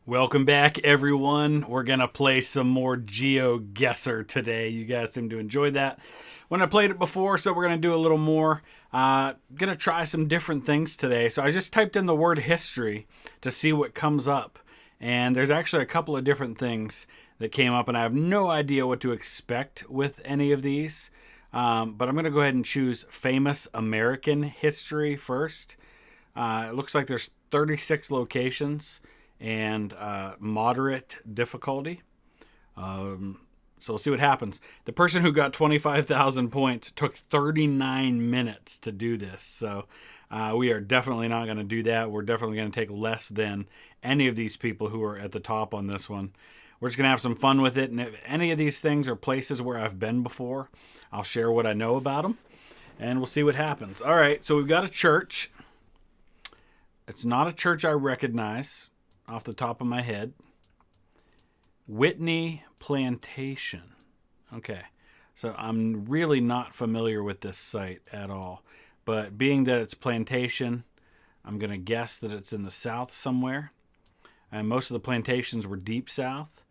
Welcome back, everyone. We're going to play some more Geoguessr today. You guys seem to enjoy that when I played it before, so we're going to do a little more. Going to try some different things today. So I just typed in the word history to see what comes up. And there's actually a couple of different things that came up, and I have no idea what to expect with any of these. But I'm going to go ahead and choose famous American history first. It looks like there's 36 locations and moderate difficulty. So we'll see what happens. The person who got 25,000 points took 39 minutes to do this. So we are definitely not going to do that. We're definitely going to take less than any of these people who are at the top on this one. We're just going to have some fun with it. And if any of these things are places where I've been before, I'll share what I know about them. And we'll see what happens. All right, so we've got a church. It's not a church I recognize off the top of my head. Whitney Plantation. Okay, so I'm really not familiar with this site at all. But being that it's plantation, I'm going to guess that it's in the south somewhere. And most of the plantations were deep south.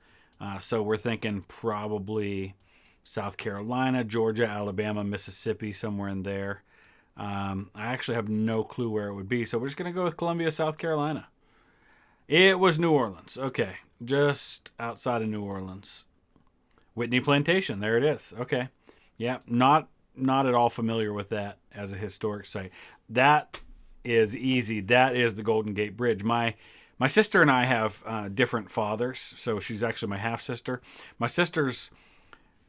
So we're thinking probably South Carolina, Georgia, Alabama, Mississippi, somewhere in there. I actually have no clue where it would be. So we're just going to go with Columbia, South Carolina. It was New Orleans. Okay, just outside of New Orleans. Whitney Plantation, there it is. Okay. Yeah, not at all familiar with that as a historic site. That is easy. That is the Golden Gate Bridge. My sister and I have different fathers, so she's actually my half-sister. My sister's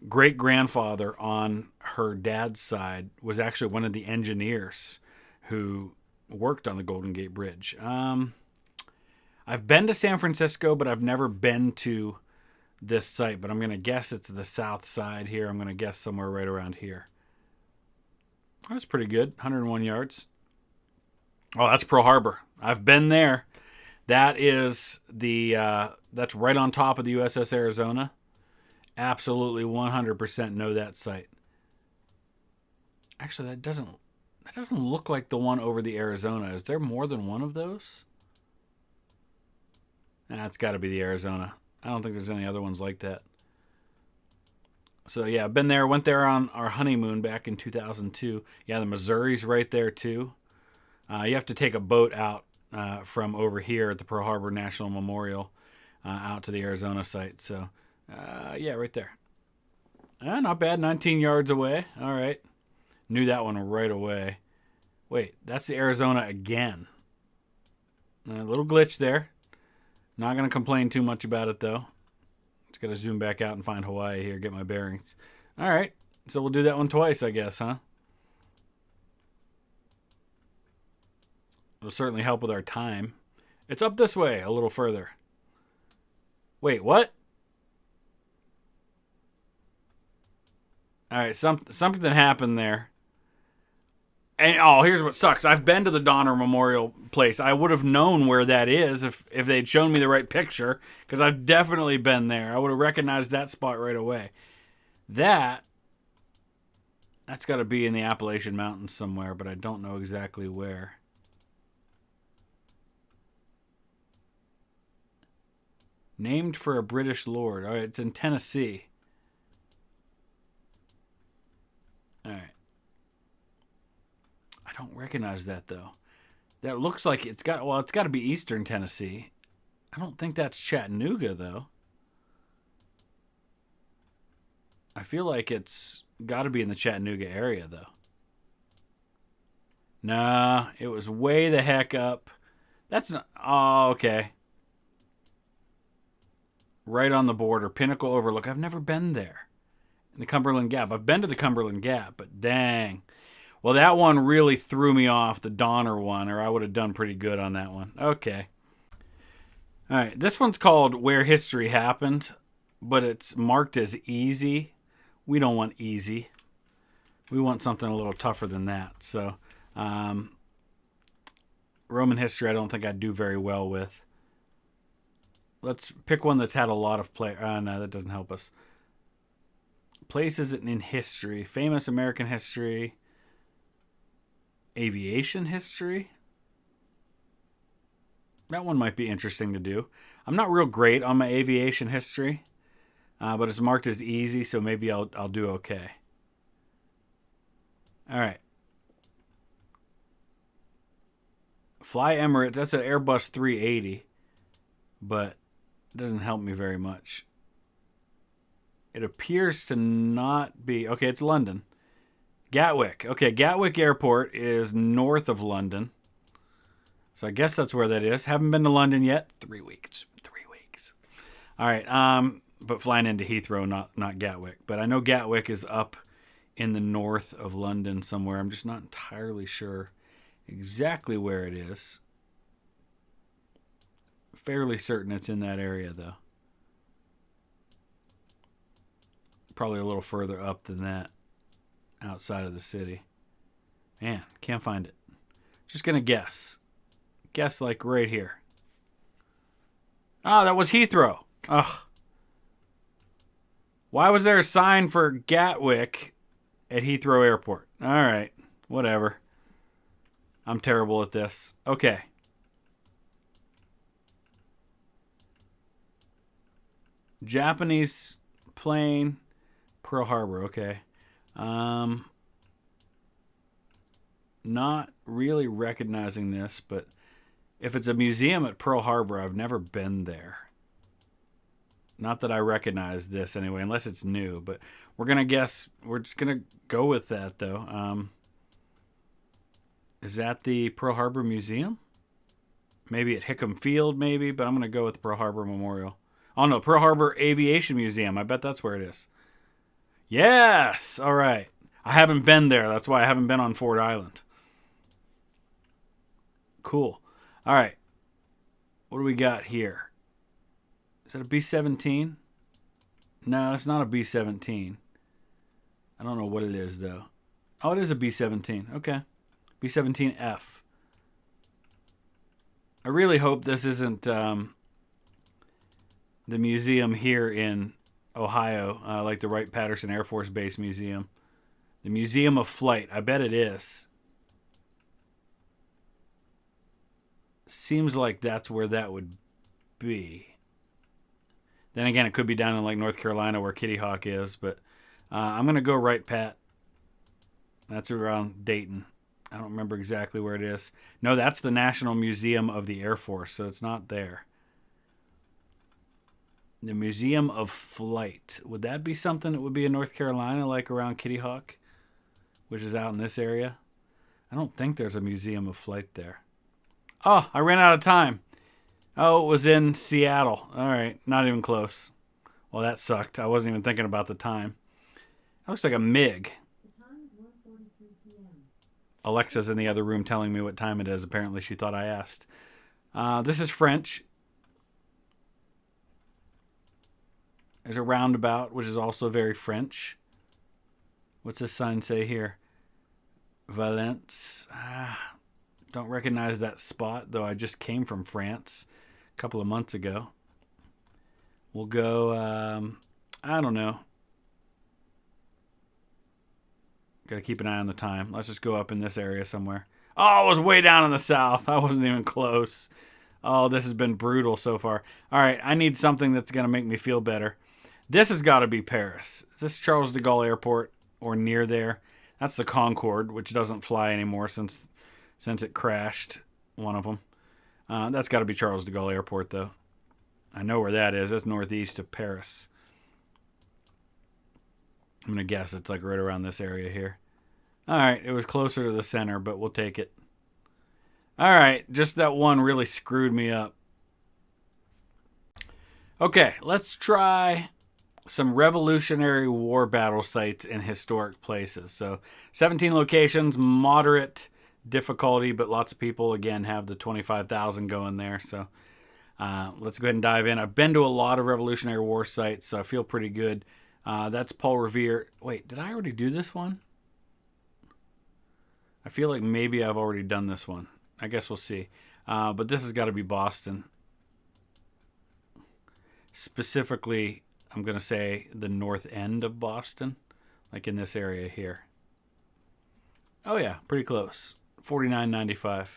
great-grandfather on her dad's side was actually one of the engineers who worked on the Golden Gate Bridge. I've been to San Francisco, but I've never been to this site. But I'm going to guess it's the south side here. I'm going to guess somewhere right around here. That's pretty good. 101 yards. Oh, that's Pearl Harbor. I've been there. That is that's right on top of the USS Arizona. Absolutely 100% know that site. Actually, that doesn't look like the one over the Arizona. Is there more than one of those? That's got to be the Arizona. I don't think there's any other ones like that. So yeah, I've been there. Went there on our honeymoon back in 2002. Yeah, the Missouri's right there too. You have to take a boat out from over here at the Pearl Harbor National Memorial out to the Arizona site. So yeah, right there. Not bad. 19 yards away. All right. Knew that one right away. Wait, that's the Arizona again. A little glitch there. Not going to complain too much about it, though. Just got to zoom back out and find Hawaii here, get my bearings. All right. So we'll do that one twice, I guess, huh? It'll certainly help with our time. It's up this way a little further. Wait, what? All right, something happened there. And here's what sucks. I've been to the Donner Memorial place. I would have known where that is if they'd shown me the right picture, because I've definitely been there. I would have recognized that spot right away. That's got to be in the Appalachian Mountains somewhere, but I don't know exactly where. Named for a British lord. All right, it's in Tennessee. All right. I don't recognize that, though. That looks like it's got to be eastern Tennessee. I don't think that's Chattanooga, though. I feel like it's got to be in the Chattanooga area, though. Nah, it was way the heck up. That's not... Oh, okay. Right on the border. Pinnacle Overlook. I've never been there. In the Cumberland Gap. I've been to the Cumberland Gap, but dang. Well, that one really threw me off, the Donner one, or I would have done pretty good on that one. Okay. All right, this one's called Where History Happened, but it's marked as easy. We don't want easy. We want something a little tougher than that. So, Roman history I don't think I'd do very well with. Let's pick one that's had a lot of play. No, that doesn't help us. Places in history. Famous American history. Aviation history. That one might be interesting to do. I'm not real great on my aviation history, but it's marked as easy, so maybe I'll do okay. All right. Fly Emirates. That's an Airbus 380, but it doesn't help me very much. It appears to not be. Okay, it's London. Gatwick. Okay, Gatwick Airport is north of London. So I guess that's where that is. Haven't been to London yet. 3 weeks. 3 weeks. All right. But flying into Heathrow, not Gatwick. But I know Gatwick is up in the north of London somewhere. I'm just not entirely sure exactly where it is. Fairly certain it's in that area, though. Probably a little further up than that, outside of the city. Man, can't find it. Just gonna guess. Guess like right here. Oh, that was Heathrow. Ugh. Why was there a sign for Gatwick at Heathrow Airport? All right, whatever. I'm terrible at this. Okay. Japanese plane, Pearl Harbor. Okay. Not really recognizing this, but if it's a museum at Pearl Harbor, I've never been there. Not that I recognize this anyway, unless it's new, but we're going to guess. We're just going to go with that, though. Is that the Pearl Harbor Museum? Maybe at Hickam Field, maybe, but I'm going to go with Pearl Harbor Memorial. Oh, no, Pearl Harbor Aviation Museum. I bet that's where it is. Yes! All right. I haven't been there. That's why I haven't been on Ford Island. Cool. All right. What do we got here? Is that a B-17? No, it's not a B-17. I don't know what it is, though. Oh, it is a B-17. Okay. B-17F. I really hope this isn't the museum here in Ohio, like the Wright-Patterson Air Force Base Museum. The Museum of Flight. I bet it is. Seems like that's where that would be. Then again, it could be down in like North Carolina where Kitty Hawk is, but I'm going to go right, Pat. That's around Dayton. I don't remember exactly where it is. No, that's the National Museum of the Air Force, so it's not there. The Museum of Flight. Would that be something that would be in North Carolina, like around Kitty Hawk, which is out in this area? I don't think there's a Museum of Flight there. Oh, I ran out of time. Oh, it was in Seattle. All right, not even close. Well, that sucked. I wasn't even thinking about the time. That looks like a MiG. The time is 1:43 p.m. Alexa's in the other room telling me what time it is. Apparently, she thought I asked. This is French. There's a roundabout, which is also very French. What's this sign say here? Valence. Don't recognize that spot, though I just came from France a couple of months ago. We'll go, I don't know. Got to keep an eye on the time. Let's just go up in this area somewhere. Oh, I was way down in the south. I wasn't even close. Oh, this has been brutal so far. All right, I need something that's going to make me feel better. This has got to be Paris. Is this Charles de Gaulle Airport or near there? That's the Concorde, which doesn't fly anymore since it crashed, one of them. That's got to be Charles de Gaulle Airport, though. I know where that is. That's northeast of Paris. I'm going to guess it's like right around this area here. All right, it was closer to the center, but we'll take it. All right, just that one really screwed me up. Okay, let's try some Revolutionary War battle sites in historic places. So 17 locations, moderate difficulty, but lots of people, again, have the 25,000 going there. So let's go ahead and dive in. I've been to a lot of Revolutionary War sites, so I feel pretty good. That's Paul Revere. Wait, did I already do this one? I feel like maybe I've already done this one. I guess we'll see. But this has got to be Boston. Specifically, I'm going to say the north end of Boston, like in this area here. Oh yeah, pretty close. 49.95.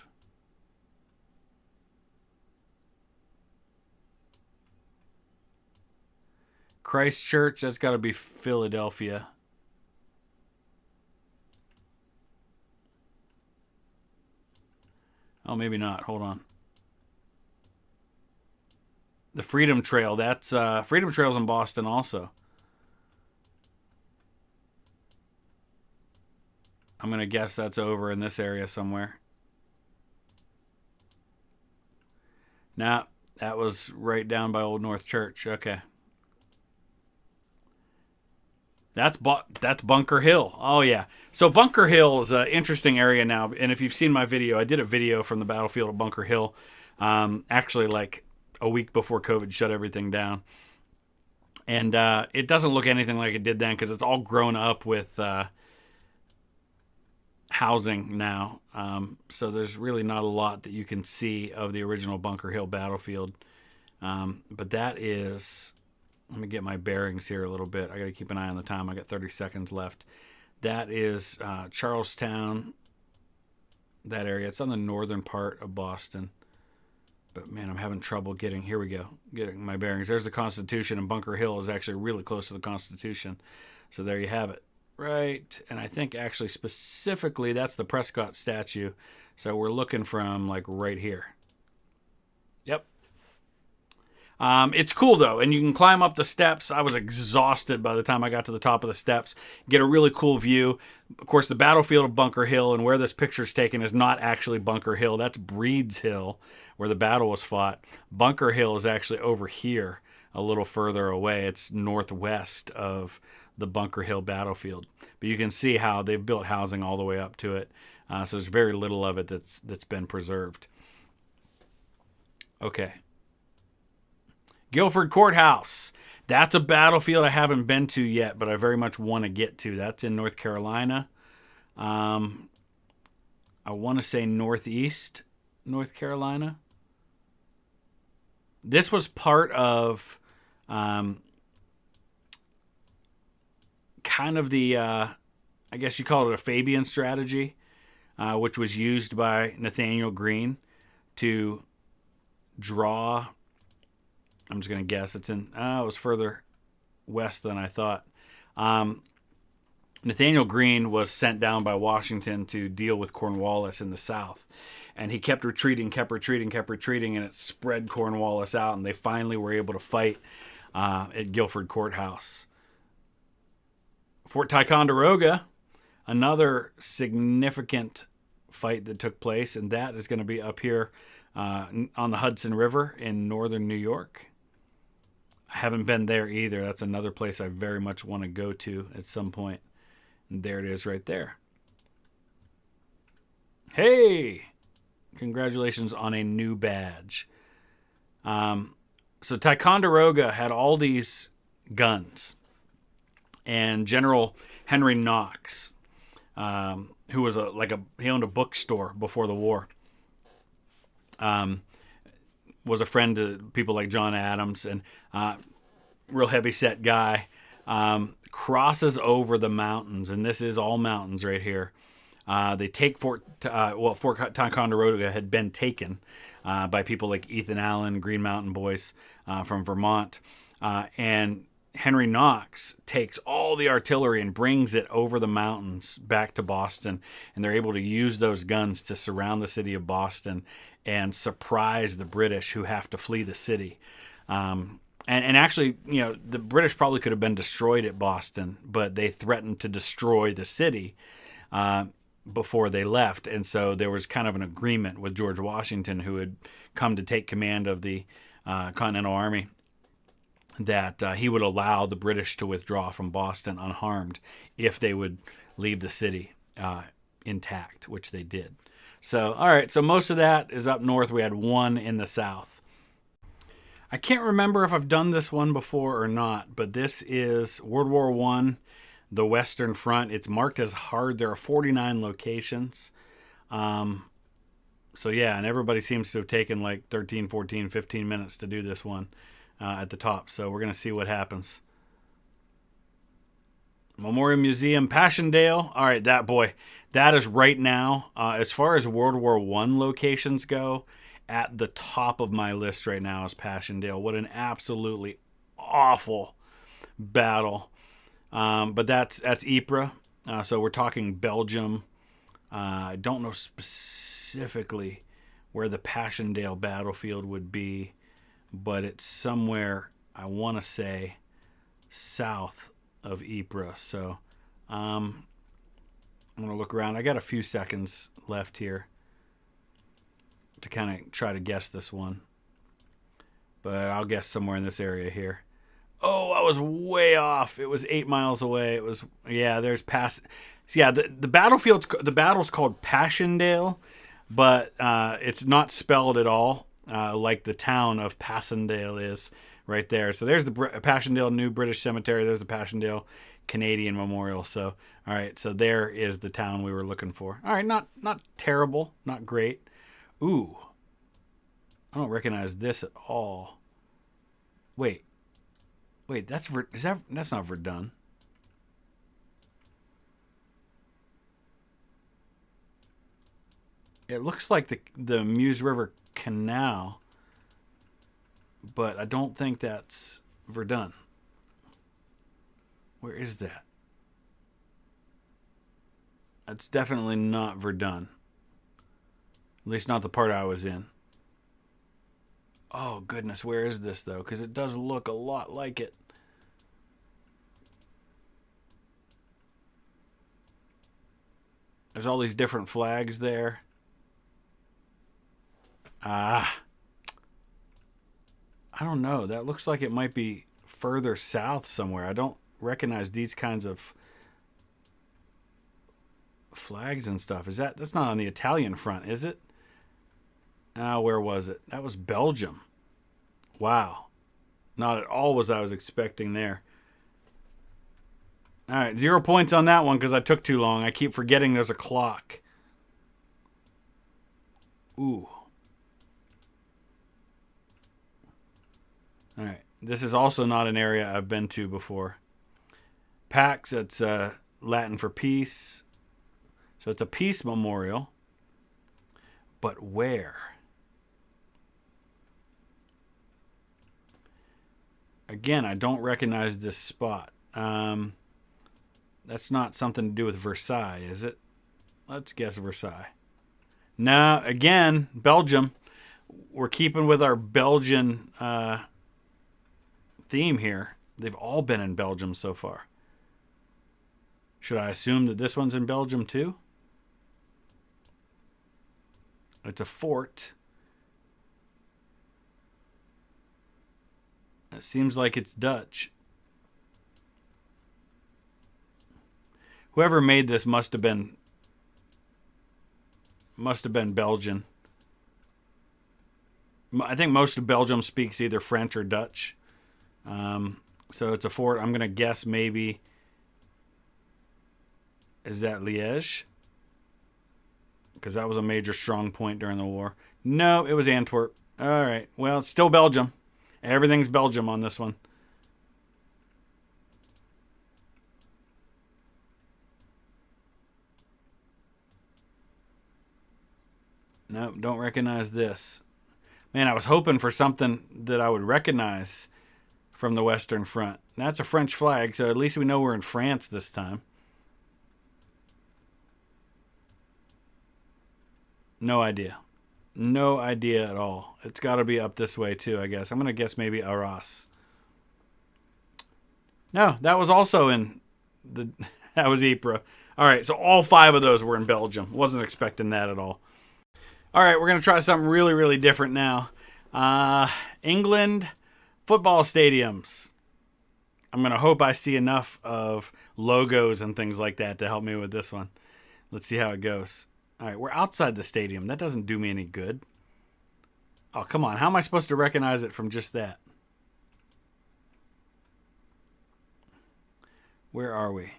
Christchurch, that's got to be Philadelphia. Oh, maybe not. Hold on. The Freedom Trail, that's Freedom Trail's in Boston also. I'm going to guess that's over in this area somewhere. Nah, that was right down by Old North Church. Okay. That's Bunker Hill. Oh, yeah. So Bunker Hill is an interesting area now. And if you've seen my video, I did a video from the battlefield of Bunker Hill. Actually, like a week before COVID shut everything down. And it doesn't look anything like it did then because it's all grown up with housing now. So there's really not a lot that you can see of the original Bunker Hill battlefield. But that is... Let me get my bearings here a little bit. I got to keep an eye on the time. I got 30 seconds left. That is Charlestown, that area. It's on the northern part of Boston. But, man, I'm having trouble getting... Here we go. Getting my bearings. There's the Constitution, and Bunker Hill is actually really close to the Constitution. So there you have it. Right. And I think actually specifically that's the Prescott statue. So we're looking from, like, right here. Yep. It's cool, though, and you can climb up the steps. I was exhausted by the time I got to the top of the steps. Get a really cool view. Of course, the battlefield of Bunker Hill and where this picture's taken is not actually Bunker Hill. That's Breed's Hill, where the battle was fought. Bunker Hill is actually over here, a little further away. It's northwest of the Bunker Hill battlefield. But you can see how they've built housing all the way up to it. So there's very little of it that's been preserved. Okay. Guilford Courthouse. That's a battlefield I haven't been to yet, but I very much want to get to. That's in North Carolina. I want to say northeast North Carolina. This was part of kind of the, I guess you call it a Fabian strategy, which was used by Nathaniel Greene to draw... I'm just going to guess. It was further west than I thought. Nathaniel Greene was sent down by Washington to deal with Cornwallis in the south. And he kept retreating, and it spread Cornwallis out, and they finally were able to fight at Guilford Courthouse. Fort Ticonderoga, another significant fight that took place, and that is going to be up here on the Hudson River in northern New York. I haven't been there either. That's another place I very much want to go to at some point. And there it is right there. Hey! Congratulations on a new badge. So Ticonderoga had all these guns. And General Henry Knox, who was he owned a bookstore before the war, was a friend to people like John Adams, and real heavy-set guy, crosses over the mountains, and this is all mountains right here. They take Fort Ticonderoga had been taken by people like Ethan Allen, Green Mountain Boys from Vermont, and Henry Knox takes all the artillery and brings it over the mountains back to Boston, and they're able to use those guns to surround the city of Boston and surprise the British who have to flee the city. And actually, the British probably could have been destroyed at Boston, but they threatened to destroy the city before they left. And so there was kind of an agreement with George Washington, who had come to take command of the Continental Army, that he would allow the British to withdraw from Boston unharmed if they would leave the city intact, which they did. So, all right, so most of that is up north. We had one in the south. I can't remember if I've done this one before or not, but this is World War I, the Western Front. It's marked as hard. There are 49 locations. So, yeah, and everybody seems to have taken like 13, 14, 15 minutes to do this one at the top. So we're going to see what happens. Memorial Museum, Passchendaele. All right, that is right now, as far as World War I locations go, at the top of my list right now is Passchendaele. What an absolutely awful battle. But that's Ypres. So we're talking Belgium. I don't know specifically where the Passchendaele battlefield would be, but it's somewhere, I want to say, south of Ypres. So I'm going to look around. I got a few seconds left here to kind of try to guess this one, but I'll guess somewhere in this area here. Oh, I was way off. It was 8 miles away. It was, yeah, there's yeah, the battle's called Passchendaele, but it's not spelled at all like the town of Passchendaele is right there. So there's the Passchendaele New British Cemetery. There's the Passchendaele Canadian Memorial. So, all right, so there is the town we were looking for. All right, not terrible, not great. Ooh, I don't recognize this at all. Wait, that's not Verdun. It looks like the Meuse River Canal, but I don't think that's Verdun. Where is that? That's definitely not Verdun. At least not the part I was in. Oh, goodness, where is this, though? Because it does look a lot like it. There's all these different flags there. I don't know. That looks like it might be further south somewhere. I don't recognize these kinds of flags and stuff. That's not on the Italian front, is it? Where was it? That was Belgium. Wow. Not at all what I was expecting there. All right, 0 points on that one because I took too long. I keep forgetting there's a clock. Ooh. All right. This is also not an area I've been to before. Pax, that's Latin for peace. So it's a peace memorial. But where? Again, I don't recognize this spot. That's not something to do with Versailles, is it? Let's guess Versailles. No, again, Belgium. We're keeping with our Belgian theme here. They've all been in Belgium so far. Should I assume that this one's in Belgium too? It's a fort. It seems like it's Dutch. Whoever made this must have been Belgian. I think most of Belgium speaks either French or Dutch. So it's a fort. I'm going to guess maybe, is that Liège? Because that was a major strong point during the war. No, it was Antwerp. All right. Well, it's still Belgium. Everything's Belgium on this one. No, don't recognize this. Man, I was hoping for something that I would recognize from the Western Front. That's a French flag, so at least we know we're in France this time. No idea. No idea at all. It's got to be up this way too, I guess. I'm going to guess maybe Arras. No, that was also in the... That was Ypres. All right, so all 5 of those were in Belgium. Wasn't expecting that at all. All right, we're going to try something really, really different now. England football stadiums. I'm going to hope I see enough of logos and things like that to help me with this one. Let's see how it goes. All right, we're outside the stadium. That doesn't do me any good. Oh, come on. How am I supposed to recognize it from just that? Where are we?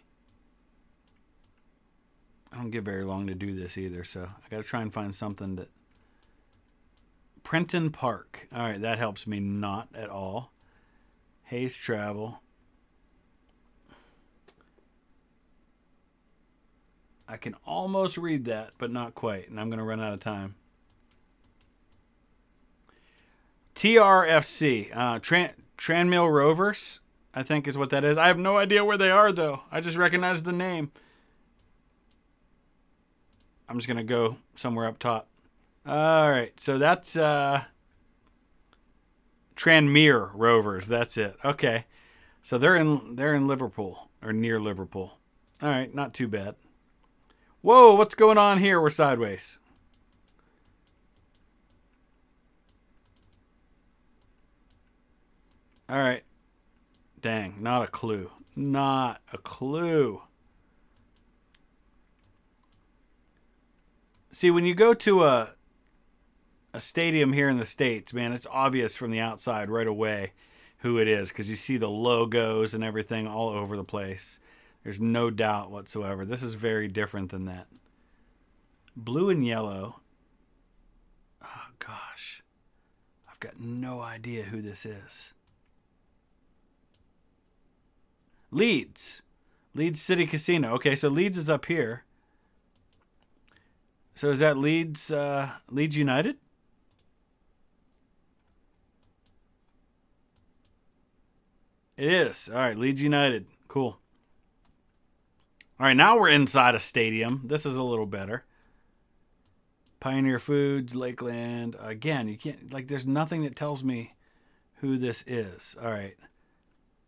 I don't get very long to do this either, so I got to try and find something that... Prenton Park. All right, that helps me not at all. Hayes Travel. I can almost read that, but not quite, and I'm going to run out of time. TRFC, Tranmere Rovers. I think is what that is. I have no idea where they are, though. I just recognize the name. I'm just going to go somewhere up top. All right, so that's Tranmere Rovers. That's it. Okay, so they're in Liverpool or near Liverpool. All right, not too bad. Whoa, what's going on here? We're sideways. All right. Dang, not a clue. Not a clue. See, when you go to a stadium here in the States, man, it's obvious from the outside right away who it is because you see the logos and everything all over the place. There's no doubt whatsoever. This is very different than that. Blue and yellow. Oh, gosh. I've got no idea who this is. Leeds. Leeds City Casino. Okay, so Leeds is up here. So is that Leeds Leeds United? It is. All right, Leeds United. Cool. All right, now we're inside a stadium. This is a little better. Pioneer Foods, Lakeland. Again, you can't, like, there's nothing that tells me who this is. All right.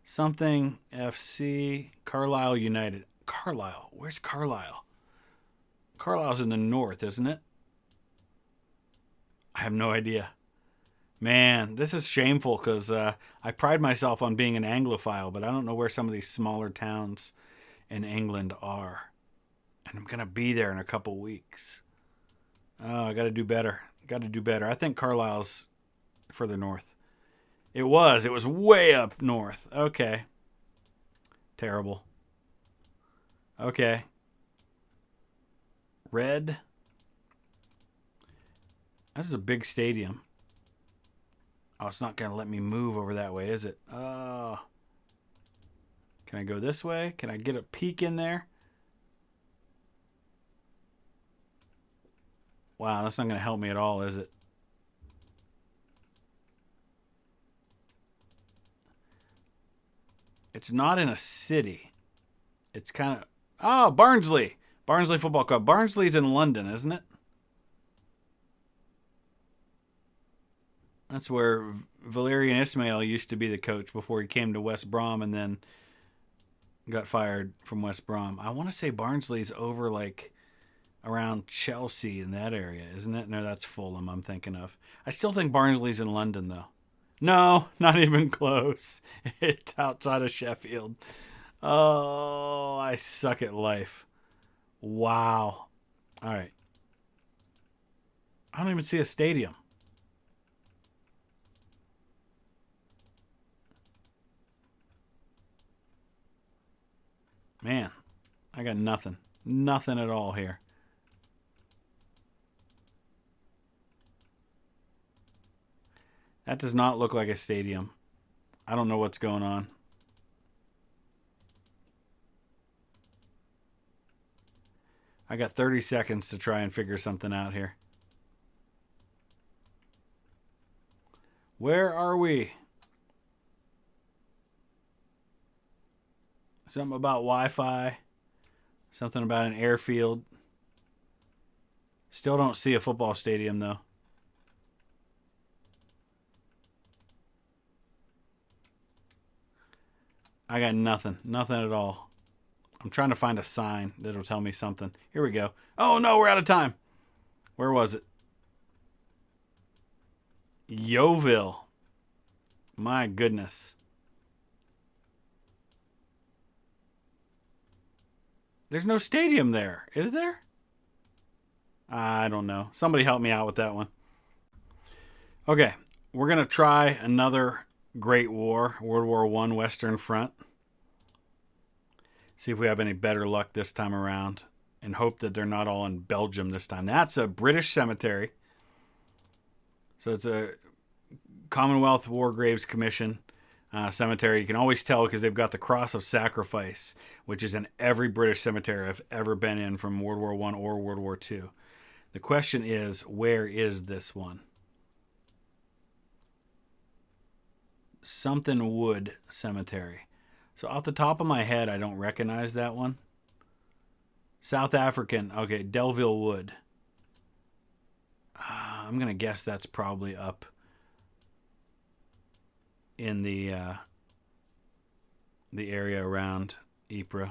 Something FC, Carlisle United. Carlisle. Where's Carlisle? Carlisle's in the north, isn't it? I have no idea. Man, this is shameful because I pride myself on being an Anglophile, but I don't know where some of these smaller towns in England are. And I'm going to be there in a couple weeks. Oh, I got to do better. Got to do better. I think Carlisle's further north. It was way up north. Okay. Terrible. Okay. Red. This is a big stadium. Oh, it's not going to let me move over that way, is it? Oh. Can I go this way? Can I get a peek in there? Wow, that's not going to help me at all, is it? It's not in a city. It's kind of... Oh, Barnsley. Barnsley Football Club. Barnsley's in London, isn't it? That's where Valerian Ismail used to be the coach before he came to West Brom and then got fired from West Brom. I want to say Barnsley's over like around Chelsea in that area, isn't it? No, that's Fulham I'm thinking of. I still think Barnsley's in London, though. No, not even close. It's outside of Sheffield. Oh, I suck at life. Wow. All right. I don't even see a stadium. Man, I got nothing. Nothing at all here. That does not look like a stadium. I don't know what's going on. I got 30 seconds to try and figure something out here. Where are we? Something about Wi-Fi. Something about an airfield. Still don't see a football stadium, though. I got nothing. Nothing at all. I'm trying to find a sign that'll tell me something. Here we go. Oh, no, we're out of time. Where was it? Yeovil. My goodness. There's no stadium there, is there? I don't know. Somebody help me out with that one. Okay, we're going to try another Great War, World War I Western Front. See if we have any better luck this time around and hope that they're not all in Belgium this time. That's a British cemetery. So it's a Commonwealth War Graves Commission cemetery. You can always tell because they've got the Cross of Sacrifice, which is in every British cemetery I've ever been in from World War I or World War II. The question is, where is this one? Something Wood Cemetery. So off the top of my head, I don't recognize that one. South African. Okay, Delville Wood. I'm going to guess that's probably up in the area around Ypres.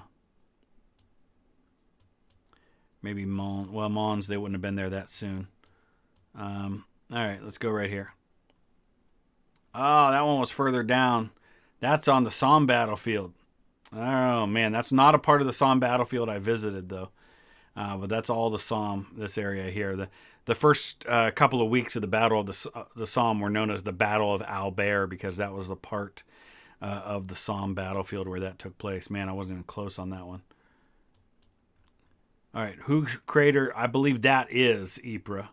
Maybe Mons. Well, Mons, they wouldn't have been there that soon. All right, let's go right here. Oh, that one was further down. That's on the Somme battlefield. Oh, man, that's not a part of the Somme battlefield I visited, though. But that's all the Somme, this area here. The first couple of weeks of the Battle of the Somme were known as the Battle of Albert because that was the part of the Somme battlefield where that took place. Man, I wasn't even close on that one. All right, Hooge Crater, I believe that is Ypres.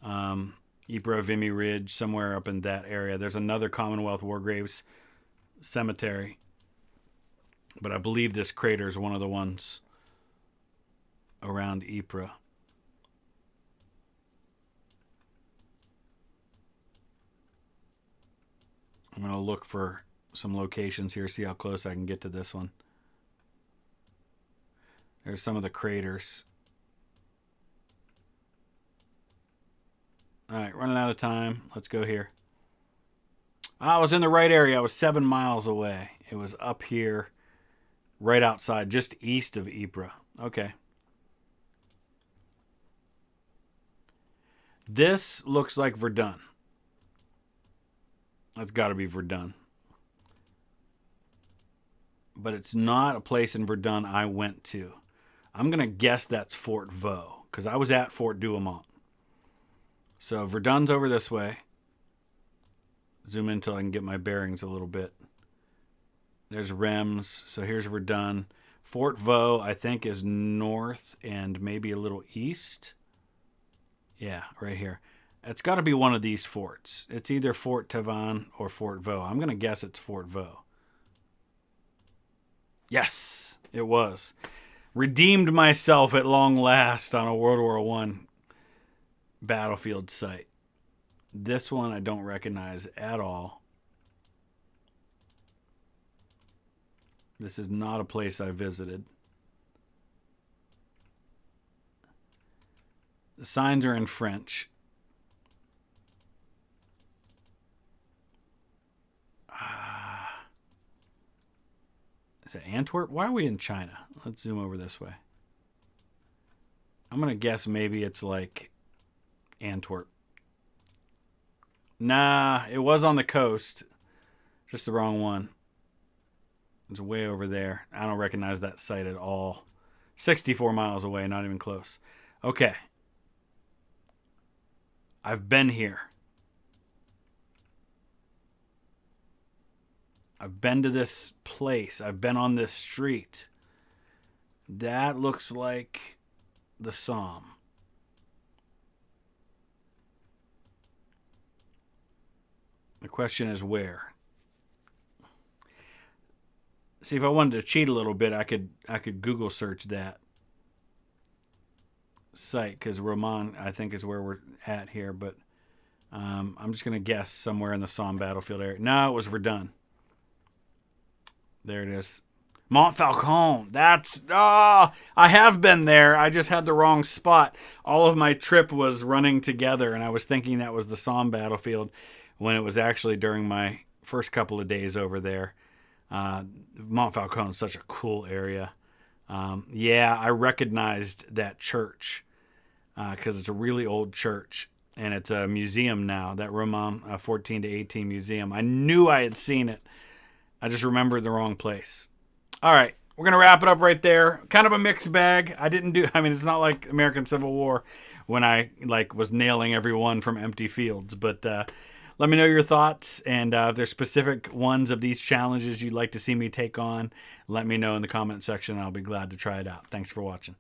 Ypres, Vimy Ridge, somewhere up in that area. There's another Commonwealth War Graves cemetery. But I believe this crater is one of the ones around Ypres. I'm going to look for some locations here, see how close I can get to this one. There's some of the craters. All right, running out of time. Let's go here. I was in the right area. I was 7 miles away. It was up here, right outside, just east of Ypres. Okay. This looks like Verdun. That's got to be Verdun. But it's not a place in Verdun I went to. I'm going to guess that's Fort Vaux, because I was at Fort Douaumont. So Verdun's over this way. Zoom in until I can get my bearings a little bit. There's Reims. So here's Verdun. Fort Vaux, I think, is north and maybe a little east. Yeah, right here. It's got to be one of these forts. It's either Fort Tavannes or Fort Vaux. I'm going to guess it's Fort Vaux. Yes, it was. Redeemed myself at long last on a World War I battlefield site. This one I don't recognize at all. This is not a place I visited. The signs are in French. Is it Antwerp? Why are we in China? Let's zoom over this way. I'm going to guess maybe it's like Antwerp. Nah, it was on the coast. Just the wrong one. It's way over there. I don't recognize that site at all. 64 miles away, not even close. Okay. I've been here. I've been to this place. I've been on this street. That looks like the Somme. The question is where. See, if I wanted to cheat a little bit, I could Google search that site, because Roman, I think, is where we're at here. But I'm just going to guess somewhere in the Somme battlefield area. No, it was Verdun. There it is. Montfaucon. I have been there. I just had the wrong spot. All of my trip was running together, and I was thinking that was the Somme battlefield when it was actually during my first couple of days over there. Montfaucon is such a cool area. Yeah, I recognized that church because it's a really old church, and it's a museum now, that Roman 14 to 18 museum. I knew I had seen it. I just remembered the wrong place. All right, we're going to wrap it up right there. Kind of a mixed bag. It's not like American Civil War when I was nailing everyone from empty fields. But let me know your thoughts, and if there's specific ones of these challenges you'd like to see me take on, let me know in the comment section. I'll be glad to try it out. Thanks for watching.